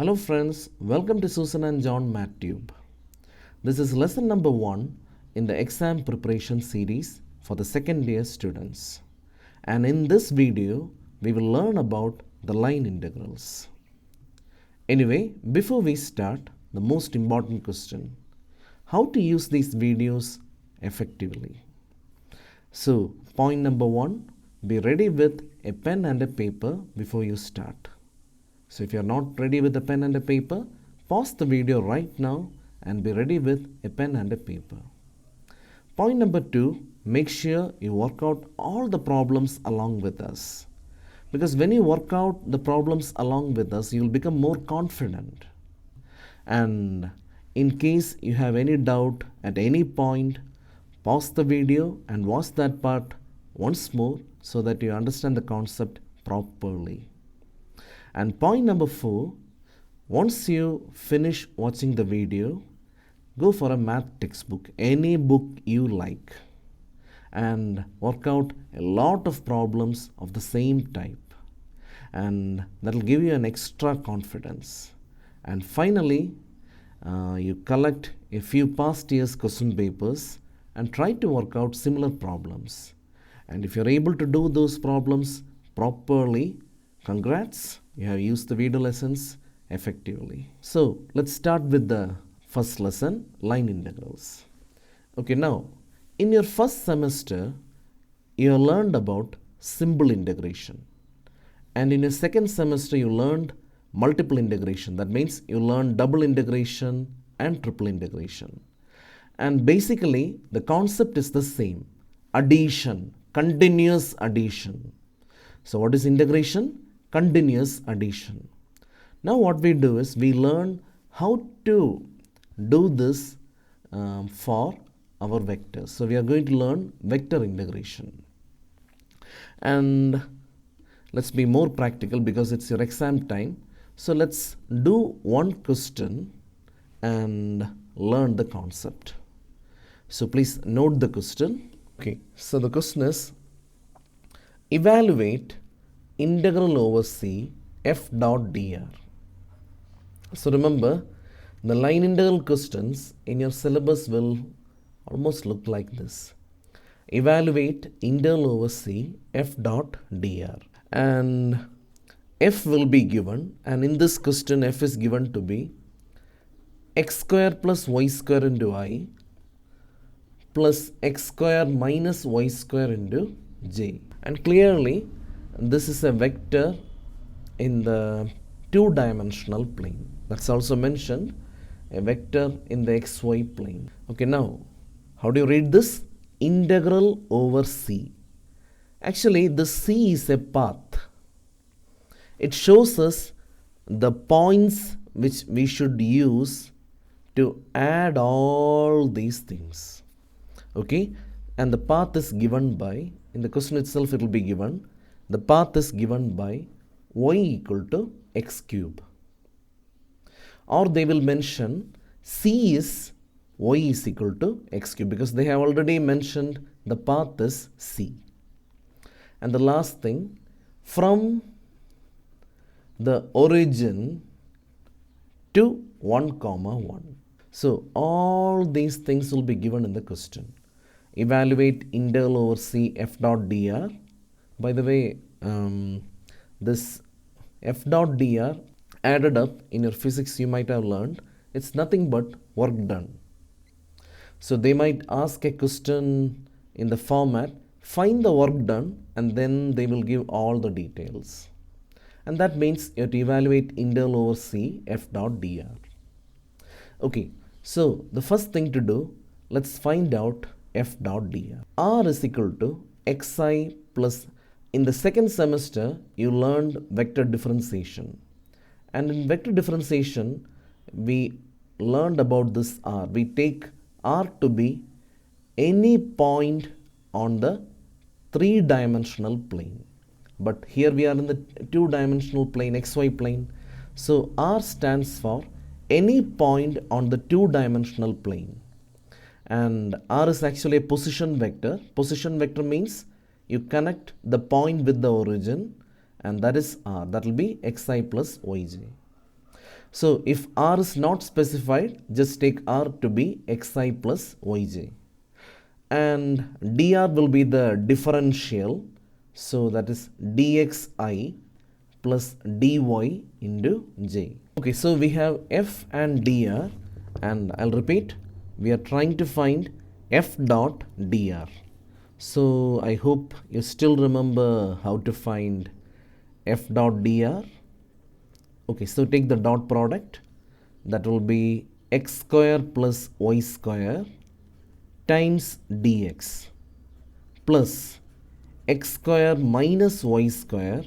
Hello friends, welcome to Susan and John MathTube. This is lesson number 1 in the exam preparation series for the second year students. And in this video, we will learn about the line integrals. Anyway, before we start, the most important question: how to use these videos effectively? So, point number 1, be ready with a pen and a paper before you start. So if you are not ready with a pen and a paper, pause the video right now and be ready with a pen and a paper. Point number 2, make sure you work out all the problems along with us. Because when you work out the problems along with us, you will become more confident. And in case you have any doubt at any point, pause the video and watch that part once more so that you understand the concept properly. And point number 4, once you finish watching the video, go for a math textbook, any book you like, and work out a lot of problems of the same type. And that will give you an extra confidence. And finally, you collect a few past years question papers and try to work out similar problems. And if you're able to do those problems properly, congrats, you have used the video lessons effectively. So let's start with the first lesson, line integrals. Okay, now in your first semester, you learned about simple integration. And in your second semester, you learned multiple integration. That means you learned double integration and triple integration. And basically, the concept is the same: addition, continuous addition. So what is integration? Continuous addition. Now what we do is we learn how to do this for our vectors. So we are going to learn vector integration. And let's be more practical because it's your exam time. So let's do one question and learn the concept. So please note the question. Okay, so the question is: evaluate integral over C f dot dr. So remember, the line integral questions in your syllabus will almost look like this: evaluate integral over C f dot dr. And f will be given, and in this question f is given to be x square plus y square into I plus x square minus y square into j. And clearly, this is a vector in the two-dimensional plane. That's also mentioned, a vector in the xy plane. Okay, now how do you read this? Integral over C. Actually, the C is a path. It shows us the points which we should use to add all these things. Okay, and the path is given by, in the question itself it will be given, the path is given by y equal to x cube. Or they will mention C is y is equal to x cube, because they have already mentioned the path is C. And the last thing, from the origin to 1, 1. So all these things will be given in the question. Evaluate integral over C f dot dr. By the way, this f dot dr added up in your physics you might have learned, it's nothing but work done. So they might ask a question in the format, find the work done, and then they will give all the details. And that means you have to evaluate integral over C f dot dr. Okay, so the first thing to do, let's find out f dot dr. R is equal to xi plus. In the second semester, you learned vector differentiation. And in vector differentiation, we learned about this R. We take R to be any point on the three-dimensional plane. But here we are in the two-dimensional plane, xy plane. So R stands for any point on the two-dimensional plane. And R is actually a position vector. Position vector means you connect the point with the origin, and that is R. That will be xi plus yj. So if r is not specified, just take r to be xi plus yj. And dr will be the differential. So that is dxi plus dy into j. Okay, so we have f and dr, and I'll repeat, we are trying to find f dot dr. So I hope you still remember how to find f dot dr. Okay, so take the dot product, that will be x square plus y square times dx plus x square minus y square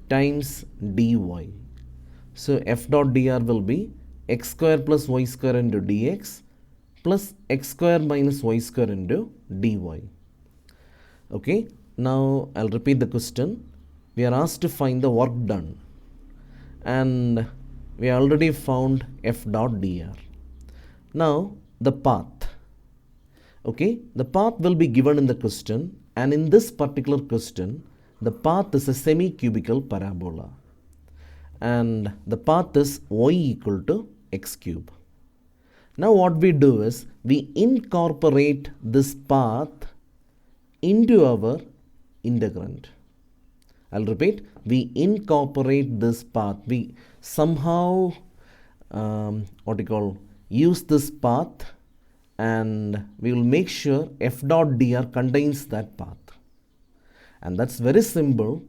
times dy. So f dot dr will be x square plus y square into dx plus x square minus y square into dy. Okay, now I'll repeat the question. We are asked to find the work done, and we already found f dot dr. Now the path. Okay, the path will be given in the question, and in this particular question, the path is a semi-cubical parabola, and the path is y equal to x cube. Now what we do is, we incorporate this path into our integrand. I'll repeat, we incorporate this path. We somehow, use this path, and we will make sure f dot dr contains that path. And that's very simple.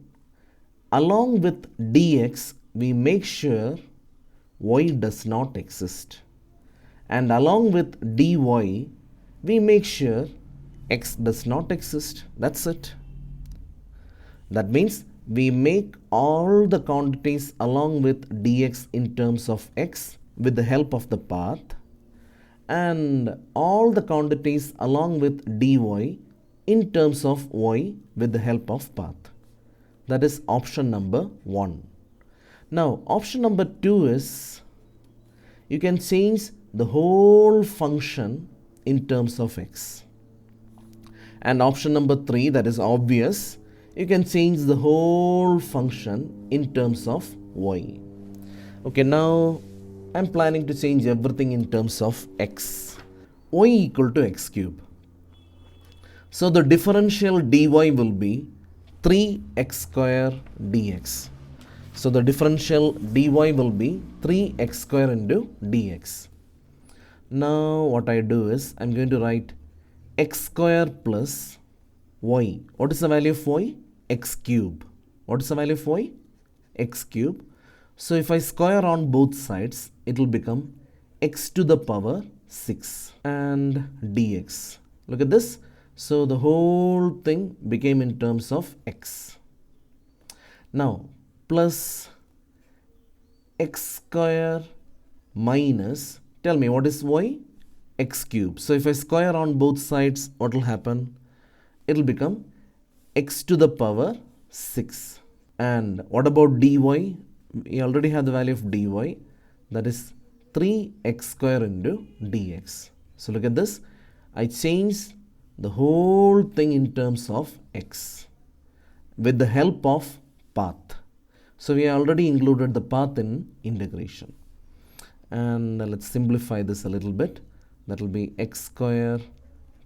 Along with dx, we make sure y does not exist. And along with dy, we make sure x does not exist. That's it. That means we make all the quantities along with dx in terms of x with the help of the path, and all the quantities along with dy in terms of y with the help of path. That is option number 1. Now option number 2 is, you can change the whole function in terms of x. And option number 3, that is obvious, you can change the whole function in terms of y. Okay, now I'm planning to change everything in terms of x. Y equal to x cube. So the differential dy will be 3x square dx. So the differential dy will be 3x square into dx. Now what I do is, I'm going to write x square plus y. What is the value of y? X cube. What is the value of y? X cube. So if I square on both sides, it will become x to the power 6 and dx. Look at this. So the whole thing became in terms of x. Now plus x square minus, tell me what is y? X cube. So if I square on both sides, what will happen? It will become x to the power 6. And what about dy? We already have the value of dy, that is 3x square into dx. So look at this. I changed the whole thing in terms of x with the help of path. So we already included the path in integration. And let's simplify this a little bit. That will be x square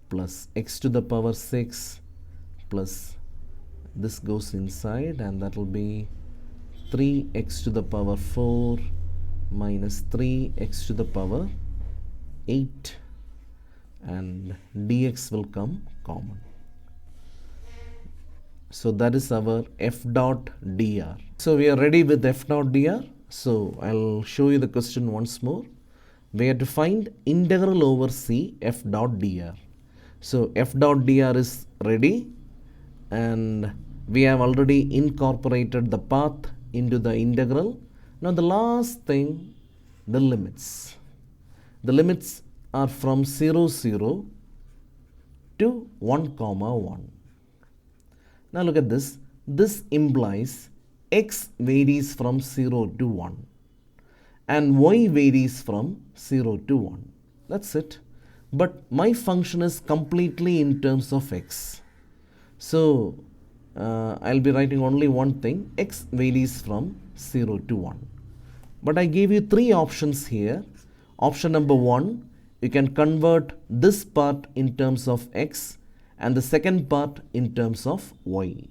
plus x to the power 6 plus this goes inside, and that will be 3x to the power 4 minus 3x to the power 8, and dx will come common. So that is our f dot dr. So we are ready with f dot dr. So I'll show you the question once more. We have to find integral over c f dot dr. So f dot dr is ready, and we have already incorporated the path into the integral. Now the last thing, the limits. The limits are from 0, 0 to 1, 1. Now look at this. This implies x varies from 0 to 1 and y varies from 0 to 1. That's it. But my function is completely in terms of x. So I'll be writing only one thing, x varies from 0 to 1. But I gave you three options here. Option number 1, you can convert this part in terms of x and the second part in terms of y.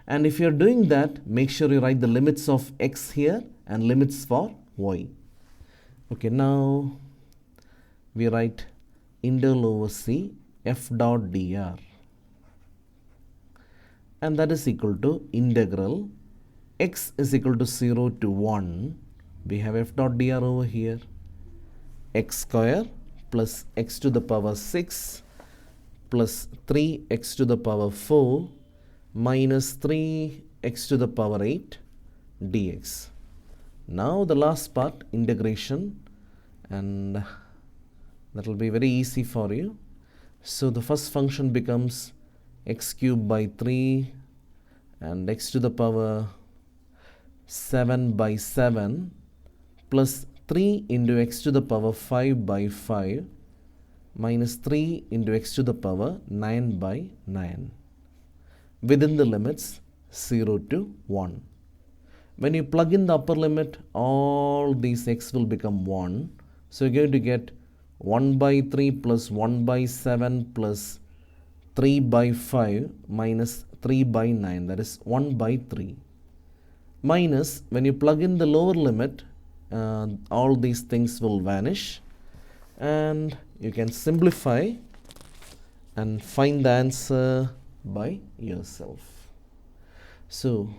And if you're doing that, make sure you write the limits of x here and limits for y. Okay, now we write integral over C f dot dr. And that is equal to integral x is equal to 0 to 1. We have f dot dr over here. X square plus x to the power 6 plus 3x to the power 4 minus 3x to the power 8 dx. Now the last part, integration, and that will be very easy for you. So the first function becomes x cubed by 3 and x to the power 7 by 7 plus 3 into x to the power 5 by 5 minus 3 into x to the power 9 by 9 within the limits 0 to 1. When you plug in the upper limit, all these x will become 1. So you're going to get 1 by 3 plus 1 by 7 plus 3 by 5 minus 3 by 9, that is 1 by 3. Minus, when you plug in the lower limit, all these things will vanish and you can simplify and find the answer by yourself. So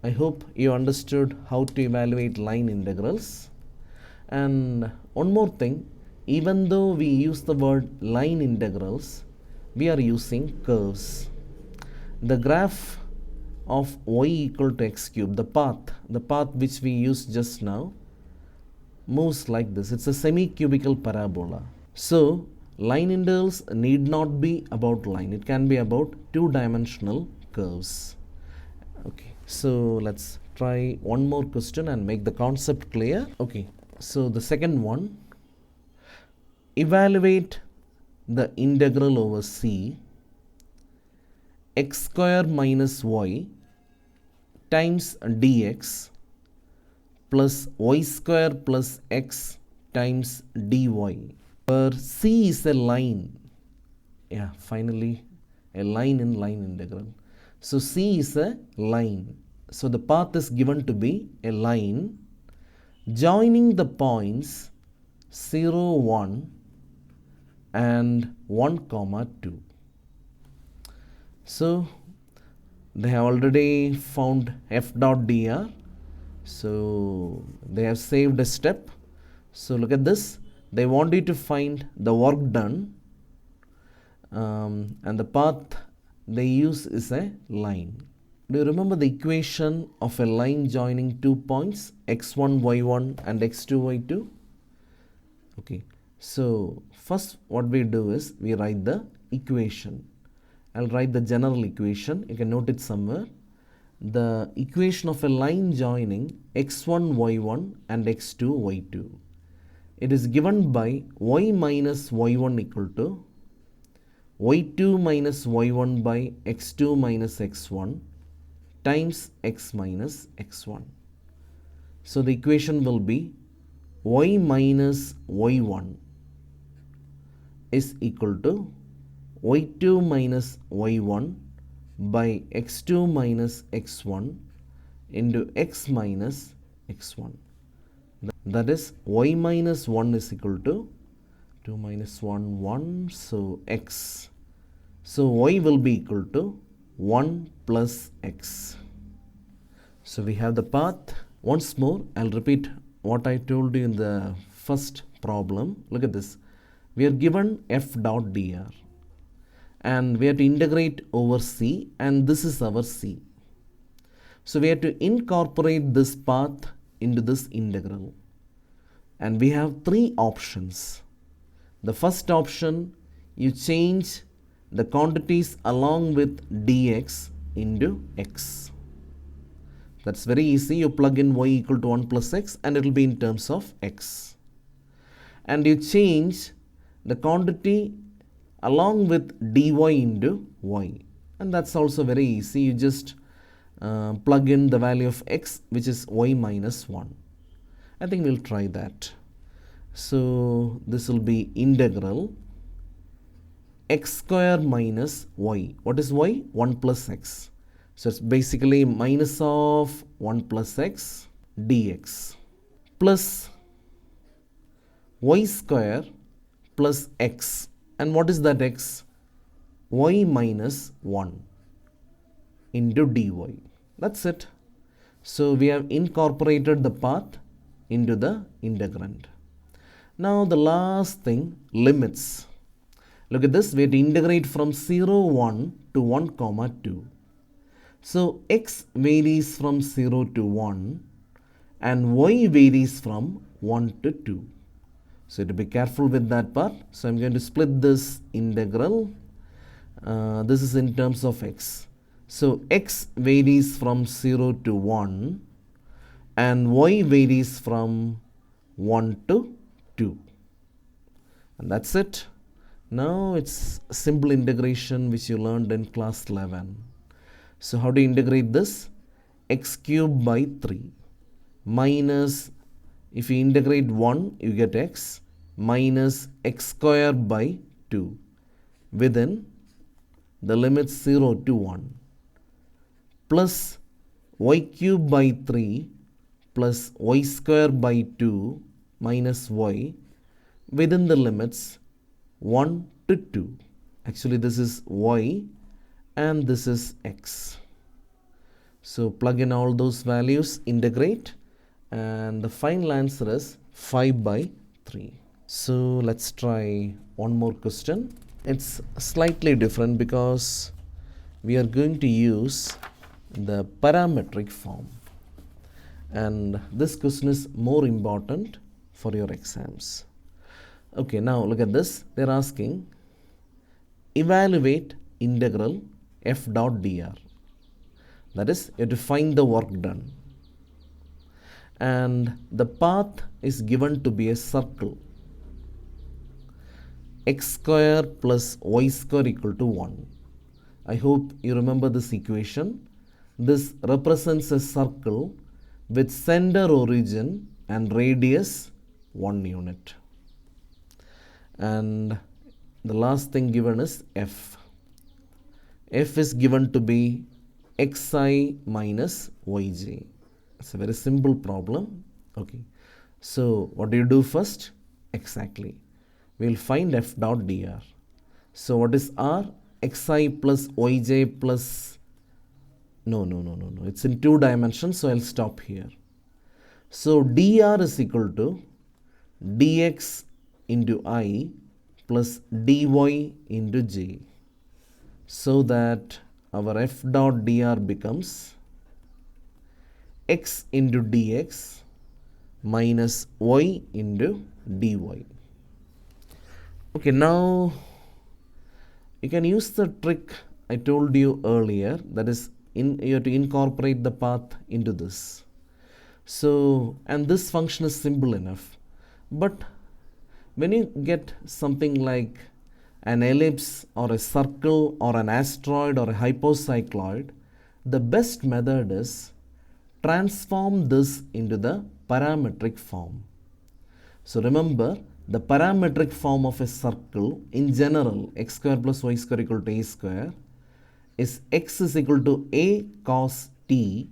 I hope you understood how to evaluate line integrals. And one more thing, even though we use the word line integrals, we are using curves. The graph of y equal to x cubed, the path which we used just now, moves like this. It's a semi-cubical parabola. So line integrals need not be about line. It can be about two-dimensional curves. Okay, so let's try one more question and make the concept clear. Okay, so the second one, evaluate the integral over C x square minus y times dx plus y square plus x times dy, where C is a line. Yeah, finally a line in line integral. So C is a line. So the path is given to be a line joining the points 0, 1 and 1, 2. So they have already found f dot dr. So they have saved a step. So look at this. They want you to find the work done, and the path they use is a line. Do you remember the equation of a line joining 2 points, x1, y1 and x2, y2? Okay, so first what we do is we write the equation. I'll write the general equation. You can note it somewhere. The equation of a line joining x1, y1 and x2, y2. It is given by y minus y1 equal to y2 minus y1 by x2 minus x1 times x minus x1. So the equation will be y minus y1 is equal to y2 minus y1 by x2 minus x1 into x minus x1. That is y minus 1 is equal to 2 minus 1, 1, so x. So y will be equal to 1 plus x. So we have the path. Once more, I'll repeat what I told you in the first problem. Look at this. We are given f dot dr. And we have to integrate over C, and this is our C. So we have to incorporate this path into this integral. And we have three options. The first option, you change the quantities along with dx into x. That's very easy. You plug in y equal to 1 plus x and it will be in terms of x. And you change the quantity along with dy into y, and that's also very easy. You just plug in the value of x, which is y minus 1. I think we'll try that. So this will be integral x square minus y. What is y? 1 plus x. So it's basically minus of 1 plus x dx plus y square plus x. And what is that x? Y minus 1 into dy. That's it. So we have incorporated the path into the integrand. Now the last thing, limits. Look at this, we have to integrate from 0, 1 to 1, comma 2. So x varies from 0 to 1 and y varies from 1 to 2. So you have to be careful with that part. So I'm going to split this integral. This is in terms of x. So x varies from 0 to 1 and y varies from 1 to 2. And that's it. Now it's simple integration which you learned in class 11. So how do you integrate this? X cubed by 3 minus, if you integrate 1, you get x, minus x squared by 2 within the limits 0 to 1 plus y cubed by 3 plus y squared by 2 minus y within the limits 1 to 2. Actually this is y and this is x. So plug in all those values, integrate, and the final answer is 5 by 3. So let's try one more question. It's slightly different because we are going to use the parametric form, and this question is more important for your exams. Okay, now look at this. They're asking evaluate integral f dot dr. That is, you have to find the work done. And the path is given to be a circle. X square plus y square equal to 1. I hope you remember this equation. This represents a circle with center origin and radius 1 unit. And the last thing given is f. F is given to be xi minus yj. It's a very simple problem. Okay. So what do you do first? Exactly. We will find f dot dr. So what is r? Xi plus yj plus, no. It's in 2 dimensions, so I'll stop here. So dr is equal to dx into I plus dy into j. So that our f dot dr becomes x into dx minus y into dy. Okay, now you can use the trick I told you earlier, that is, you have to incorporate the path into this. So, and this function is simple enough. But when you get something like an ellipse or a circle or an asteroid or a hypocycloid, the best method is transform this into the parametric form. So remember, the parametric form of a circle in general, x square plus y square equal to a square, is x is equal to a cos t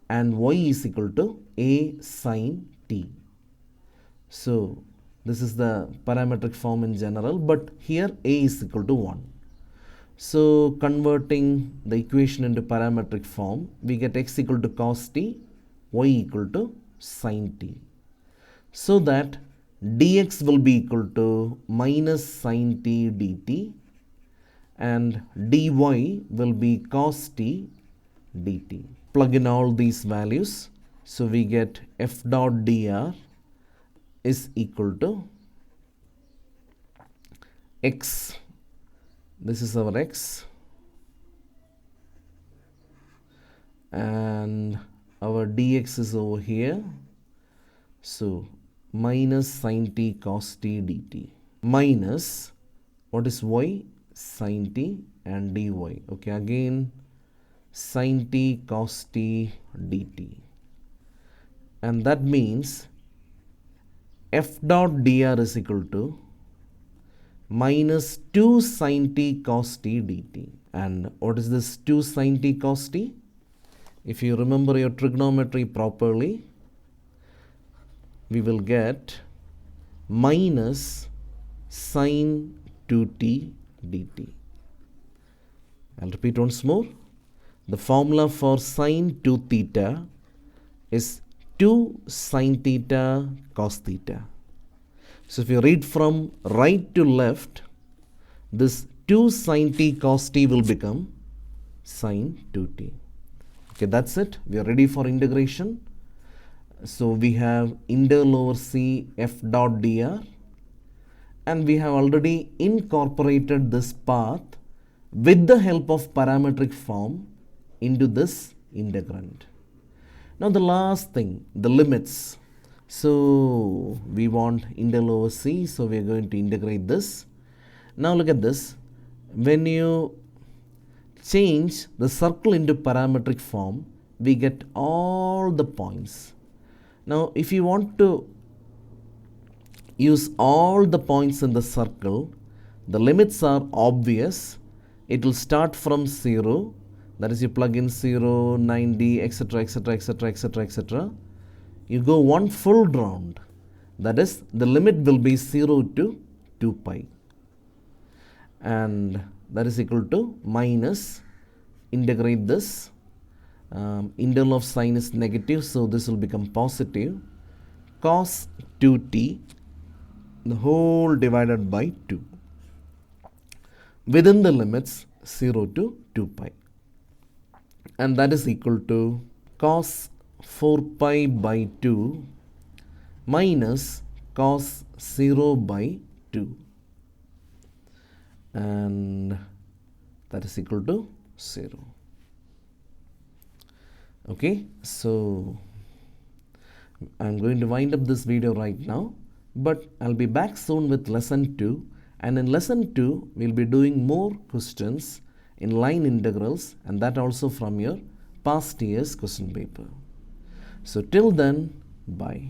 and y is equal to a sin t. So this is the parametric form in general, but here a is equal to 1. So converting the equation into parametric form, we get x equal to cos t, y equal to sin t. So that dx will be equal to minus sin t dt and dy will be cos t dt. Plug in all these values. So we get f dot dr is equal to x. This is our x and our dx is over here. So minus sin t cos t dt minus what is y? Sin t and dy. Okay, again sin t cos t dt. And that means f dot dr is equal to minus 2 sin t cos t dt. And what is this 2 sin t cos t? If you remember your trigonometry properly, we will get minus sin 2t dt. I'll repeat once more. The formula for sin 2 theta is 2 sin theta cos theta. So if you read from right to left, this 2 sin t cos t will become sin 2t. Okay, that's it. We are ready for integration. So we have integral over c f dot dr, and we have already incorporated this path with the help of parametric form into this integrand. Now the last thing, the limits. So we want integral over c, so we are going to integrate this. Now look at this. When you change the circle into parametric form, we get all the points. Now if you want to use all the points in the circle, the limits are obvious. It will start from 0, that is you plug in 0, 90, etc, etc, etc, etc, etc. You go one full round, that is the limit will be 0 to 2 pi, and that is equal to minus, integrate this, integral of sine is negative, so this will become positive, cos 2t the whole divided by 2 within the limits 0 to 2 pi, and that is equal to cos 4 pi by 2 minus cos 0 by 2, and that is equal to 0. Okay, so I'm going to wind up this video right now, but I'll be back soon with lesson 2, and in lesson 2 we'll be doing more questions in line integrals, and that also from your past year's question paper. So till then, bye.